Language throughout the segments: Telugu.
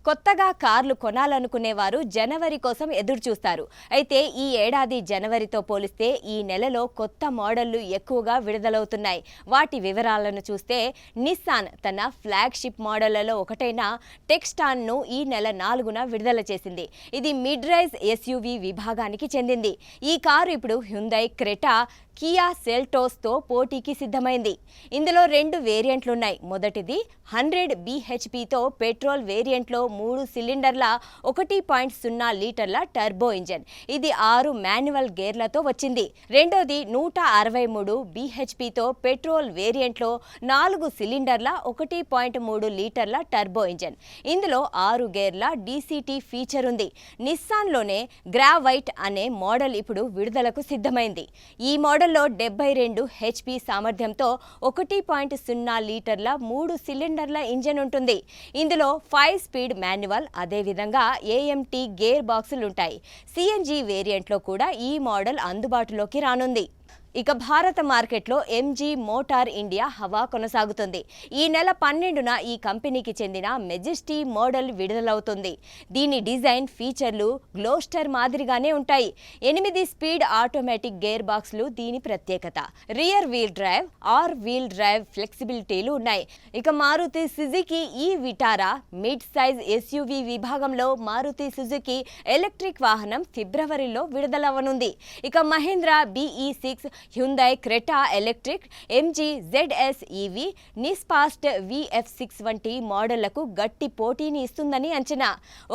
కొత్తగా కార్లు కొనాలనుకునేవారు జనవరి కోసం ఎదురుచూస్తారు. అయితే ఈ ఏడాది జనవరితో పోలిస్తే ఈ నెలలో కొత్త మోడళ్లు ఎక్కువగా విడుదలవుతున్నాయి. వాటి వివరాలను చూస్తే నిస్సాన్ తన ఫ్లాగ్షిప్ మోడళ్లలో ఒకటైన టెక్స్టాన్ను ఈ నెల 4న విడుదల చేసింది. ఇది మిడ్ రైజ్ ఎస్యూవీ విభాగానికి చెందింది. ఈ కారు ఇప్పుడు హ్యుండై క్రెటా, కియా సెల్టోస్తో పోటీకి సిద్ధమైంది. ఇందులో 2 వేరియంట్లున్నాయి. మొదటిది 100 bhpతో పెట్రోల్ వేరియంట్లో 3 సిలిండర్ల 1.0 లీటర్ల టర్బో ఇంజన్. ఇది 6 మాన్యువల్ గేర్లతో వచ్చింది. రెండోది 163 bhpతో పెట్రోల్ వేరియంట్లో 4 సిలిండర్ల 1.3 లీటర్ల టర్బో ఇంజన్. ఇందులో 6 గేర్ల డీసీటీ ఫీచర్ ఉంది. నిస్సాన్లోనే గ్రావైట్ అనే మోడల్ ఇప్పుడు విడుదలకు సిద్ధమైంది. ఈ మోడల్లో 72 HP సామర్థ్యంతో 1.0 లీటర్ల 3 సిలిండర్ల ఇంజన్ ఉంటుంది. ఇందులో 5 స్పీడ్ మాన్యువల్, అదేవిధంగా AMT గేర్ బాక్సులుంటాయి. CNG వేరియంట్లో కూడా ఈ మోడల్ అందుబాటులోకి రానుంది. ఇక భారత మార్కెట్లో MG మోటార్ ఇండియా హవా కొనసాగుతుంది. ఈ నెల 12న ఈ కంపెనీకి చెందిన మెజెస్టీ మోడల్ విడుదలవుతుంది. దీని డిజైన్, ఫీచర్లు గ్లోస్టర్ మాదిరిగానే ఉంటాయి. 8 స్పీడ్ ఆటోమేటిక్ గేర్ బాక్స్లు దీని ప్రత్యేకత. Rear wheel drive, or wheel drive ఫ్లెక్సిబిలిటీలు ఉన్నాయి. ఇక మారుతి సుజుకి ఈ విటారా మిడ్ సైజ్ SUV విభాగంలో మారుతి సుజుకి ఎలక్ట్రిక్ వాహనం ఫిబ్రవరిలో విడుదలవ్వనుంది. ఇక Mahindra BE6, Hyundai Creta electric, MG ZS EV, నిస్పాస్ట్ VF6 వంటి మోడళ్లకు గట్టి పోటీని ఇస్తుందని అంచనా.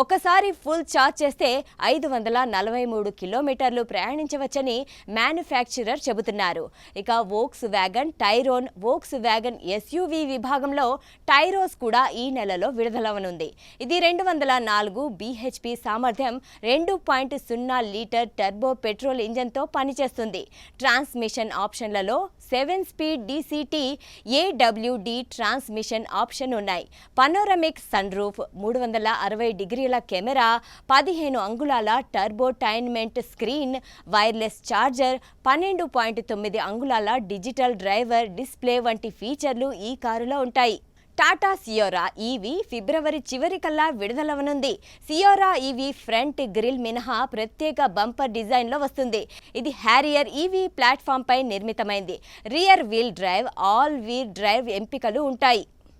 ఒకసారి ఫుల్ ఛార్జ్ చేస్తే 543 కిలోమీటర్లు ప్రయాణించవచ్చని మ్యానుఫ్యాక్చరర్ చెబుతున్నారు. ఇక Volkswagen Tayron, Volkswagen SUV విభాగంలో టైరోస్ కూడా ఈ నెలలో విడుదలవనుంది. ఇది 204 bhp సామర్థ్యం, 2.0 లీటర్ టర్బో పెట్రోల్ ఇంజన్తో పనిచేస్తుంది. ట్రాన్స్మిషన్ ఆప్షన్లలో 7 speed DCT, AWD transmission option ఉన్నాయి. పనోరమిక్ సన్ రూఫ్, 360 డిగ్రీల కెమెరా, 15 అంగుళాల టర్బోటైన్మెంట్ స్క్రీన్, వైర్లెస్ ఛార్జర్, 12.9 అంగుళాల డిజిటల్ డ్రైవర్ డిస్ప్లే వంటి ఫీచర్లు ఈ కారులో ఉంటాయి. టాటా సియోరా EV ఫిబ్రవరి చివరికల్లా విడుదలవనుంది. సియోరా EV ఫ్రంట్ గ్రిల్ మినహా ప్రత్యేక బంపర్ డిజైన్లో వస్తుంది. ఇది హ్యారియర్ EV ప్లాట్ఫామ్పై నిర్మితమైంది. Rear wheel drive, all wheel drive ఎంపికలు ఉంటాయి.